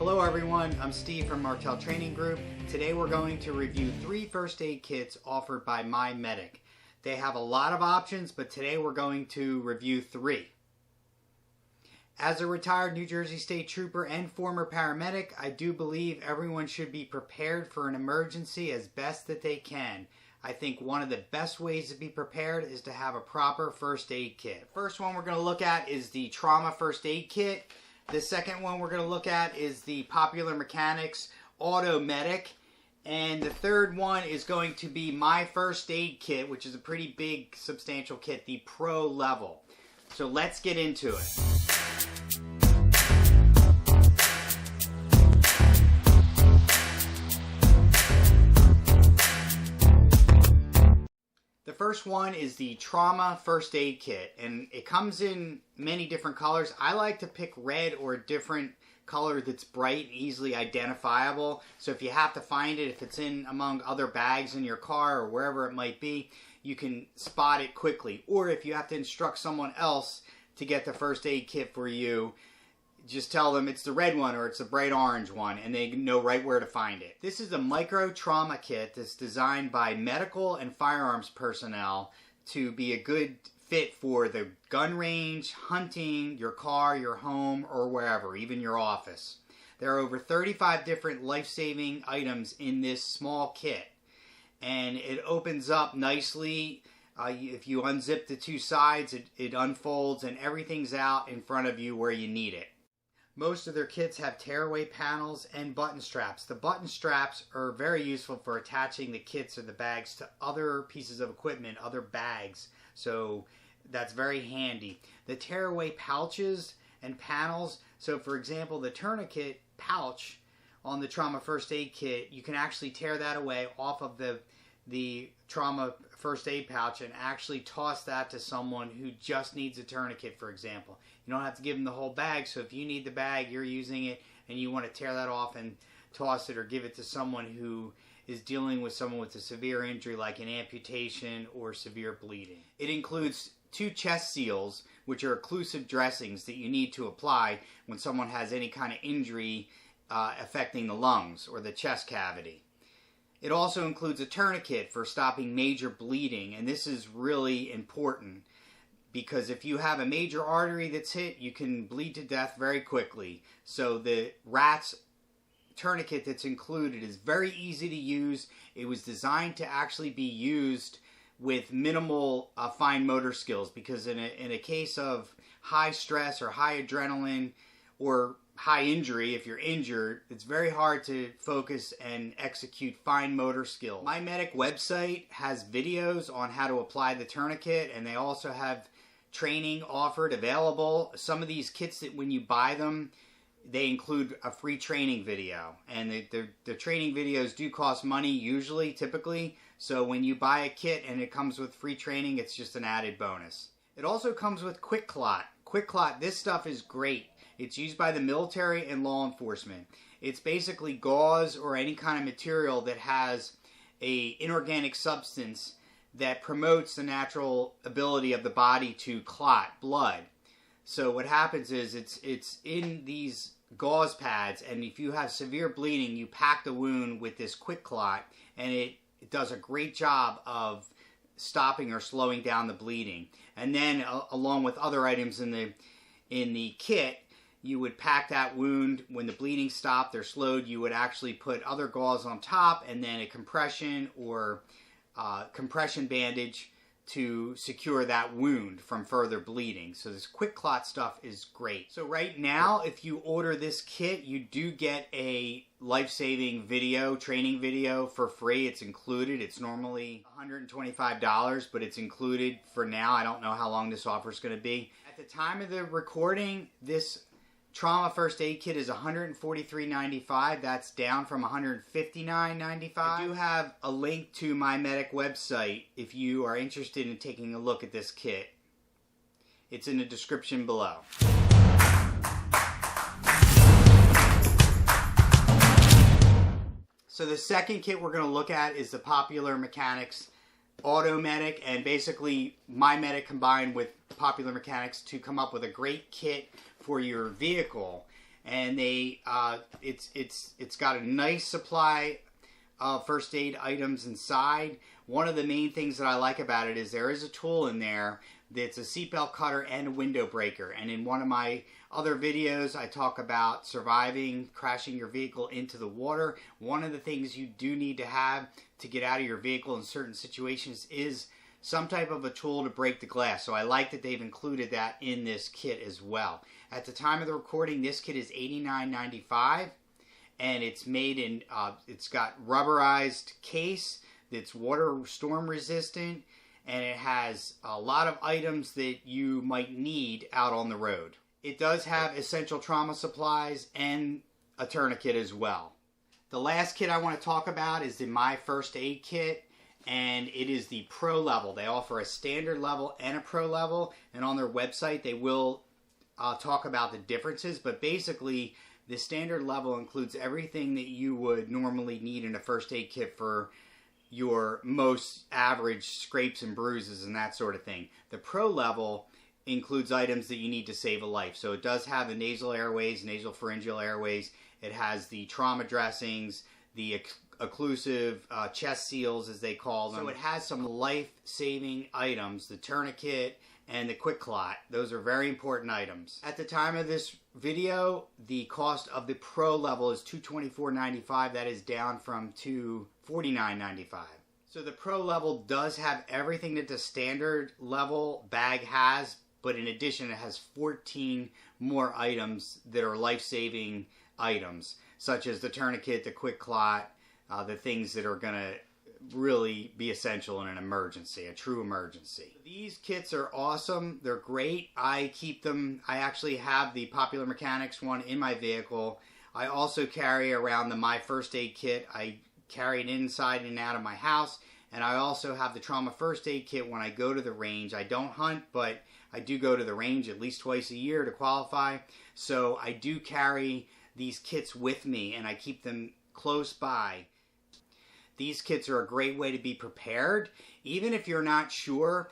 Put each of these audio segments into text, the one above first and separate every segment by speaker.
Speaker 1: Hello everyone, I'm Steve from Martell Training Group. Today we're going to review 3 first aid kits offered by MyMedic. They have a lot of options, but today we're going to review 3. As a retired New Jersey State Trooper and former paramedic, I do believe everyone should be prepared for an emergency as best that they can. I think one of the best ways to be prepared is to have a proper first aid kit. First one we're going to look at is the trauma first aid kit. The second one we're going to look at is the Popular Mechanics AutoMedic. And the third one is going to be my first aid kit, which is a pretty big, substantial kit, the Pro level. So let's get into it. The first one is the Trauma First Aid Kit, and it comes in many different colors. I like to pick red or a different color that's bright and easily identifiable. So if you have to find it, if it's in among other bags in your car or wherever it might be, you can spot it quickly. Or if you have to instruct someone else to get the first aid kit for you, just tell them it's the red one or it's the bright orange one, and they know right where to find it. This is a micro trauma kit that's designed by medical and firearms personnel to be a good fit for the gun range, hunting, your car, your home, or wherever, even your office. There are over 35 different life-saving items in this small kit, and it opens up nicely. If you unzip the 2 sides, it unfolds and everything's out in front of you where you need it. Most of their kits have tearaway panels and button straps. The button straps are very useful for attaching the kits or the bags to other pieces of equipment, other bags. So that's very handy. The tearaway pouches and panels. So for example, the Tourniquet pouch on the Trauma First Aid Kit, you can actually tear that away off of the Trauma First Aid pouch and actually toss that to someone who just needs a tourniquet, for example. You don't have to give them the whole bag, so if you need the bag, you're using it, and you want to tear that off and toss it or give it to someone who is dealing with someone with a severe injury like an amputation or severe bleeding. It includes 2 chest seals, which are occlusive dressings that you need to apply when someone has any kind of injury affecting the lungs or the chest cavity. It also includes a tourniquet for stopping major bleeding, and this is really important because if you have a major artery that's hit, you can bleed to death very quickly. So the RATS tourniquet that's included is very easy to use. It was designed to actually be used with minimal fine motor skills, because in a case of high stress or high adrenaline or high injury, if you're injured, it's very hard to focus and execute fine motor skills. MyMedic website has videos on how to apply the tourniquet, and they also have training offered available. Some of these kits, that when you buy them, they include a free training video, and the training videos do cost money usually, typically, so when you buy a kit and it comes with free training, it's just an added bonus. It also comes with QuikClot. QuikClot, this stuff is great. It's used by the military and law enforcement. It's basically gauze or any kind of material that has an inorganic substance that promotes the natural ability of the body to clot blood. So what happens is it's in these gauze pads, and if you have severe bleeding, you pack the wound with this QuikClot, and it does a great job of stopping or slowing down the bleeding. And then along with other items in the kit, you would pack that wound. When the bleeding stopped or slowed, you would actually put other gauze on top, and then a compression or compression bandage to secure that wound from further bleeding. So this QuikClot stuff is great. So right now, if you order this kit, you do get a life-saving video, training video for free. It's included. It's normally $125, but it's included for now. I don't know how long this offer is going to be. At the time of the recording, this Trauma First Aid Kit is $143.95. That's down from $159.95. I do have a link to MyMedic website if you are interested in taking a look at this kit. It's in the description below. So the second kit we're going to look at is the Popular Mechanics AutoMedic, and basically MyMedic combined with Popular Mechanics to come up with a great kit for your vehicle. and it's got a nice supply of first aid items inside. One of the main things that I like about it is there is a tool in there that's a seatbelt cutter and a window breaker. And in one of my other videos, I talk about surviving crashing your vehicle into the water. One of the things you do need to have to get out of your vehicle in certain situations is some type of a tool to break the glass. So I like that they've included that in this kit as well. At the time of the recording, this kit is $89.95, and it's made in, it's got rubberized case that's water storm resistant, and it has a lot of items that you might need out on the road. It does have essential trauma supplies and a tourniquet as well. The last kit I want to talk about is the My First Aid Kit, and it is the Pro level. They offer a standard level and a Pro level, and on their website they will talk about the differences, but basically the standard level includes everything that you would normally need in a first aid kit for your most average scrapes and bruises and that sort of thing. The Pro level includes items that you need to save a life. So it does have the nasal airways, nasal pharyngeal airways. It has the trauma dressings, the occlusive chest seals, as they call them. So it has some life-saving items, the tourniquet and the QuikClot. Those are very important items. At the time of this video, the cost of the Pro level is $224.95. That is down from $249.95. So the Pro level does have everything that the standard level bag has, but in addition it has 14 more items that are life-saving items, such as the tourniquet, the QuikClot, the things that are going to really be essential in an emergency, a true emergency. These kits are awesome. They're great. I keep them. I actually have the Popular Mechanics one in my vehicle. I also carry around the My First Aid Kit. I carry it inside and out of my house. And I also have the Trauma First Aid Kit when I go to the range. I don't hunt, but I do go to the range at least twice a year to qualify. So I do carry these kits with me, and I keep them close by. These kits are a great way to be prepared, even if you're not sure.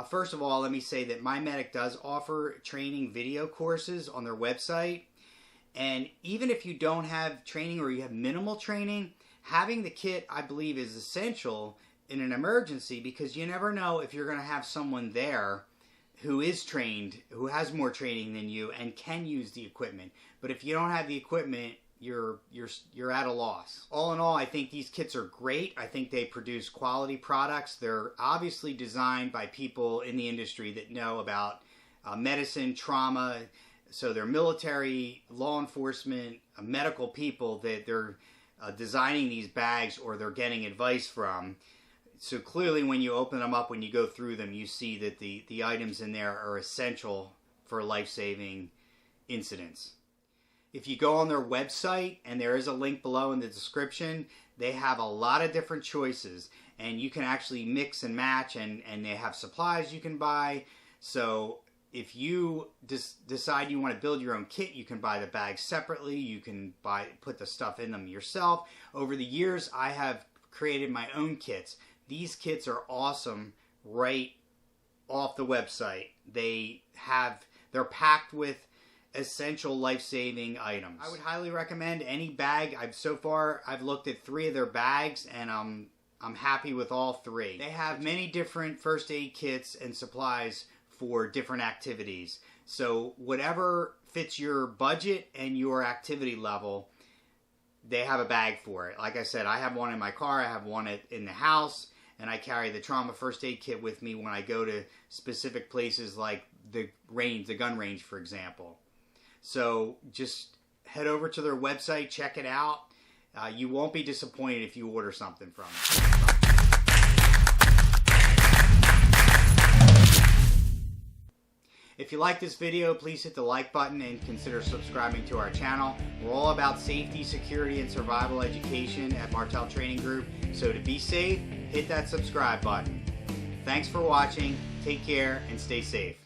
Speaker 1: First of all, let me say that MyMedic does offer training video courses on their website. And even if you don't have training or you have minimal training, having the kit, I believe, is essential in an emergency, because you never know if you're going to have someone there who is trained, who has more training than you and can use the equipment. But if you don't have the equipment, you're at a loss. All in all, I think these kits are great. I think they produce quality products. They're obviously designed by people in the industry that know about medicine, trauma. So they're military, law enforcement, medical people that they're designing these bags or they're getting advice from. So clearly when you open them up, when you go through them, you see that the items in there are essential for life-saving incidents. If you go on their website, and there is a link below in the description, they have a lot of different choices, and you can actually mix and match, and they have supplies you can buy. So if you decide you want to build your own kit, you can buy the bags separately. You can put the stuff in them yourself. Over the years, I have created my own kits. These kits are awesome right off the website. They're packed with essential life-saving items. I would highly recommend any bag. So far I've looked at 3 of their bags, and I'm happy with all 3. They have many different first aid kits and supplies for different activities. So whatever fits your budget and your activity level, they have a bag for it. Like I said, I have one in my car, I have one in the house, and I carry the trauma first aid kit with me when I go to specific places like the gun range, for example. So just head over to their website, check it out. You won't be disappointed if you order something from them. If you like this video, please hit the like button and consider subscribing to our channel. We're all about safety, security, and survival education at Martell Training Group. So to be safe, hit that subscribe button. Thanks for watching, take care, and stay safe.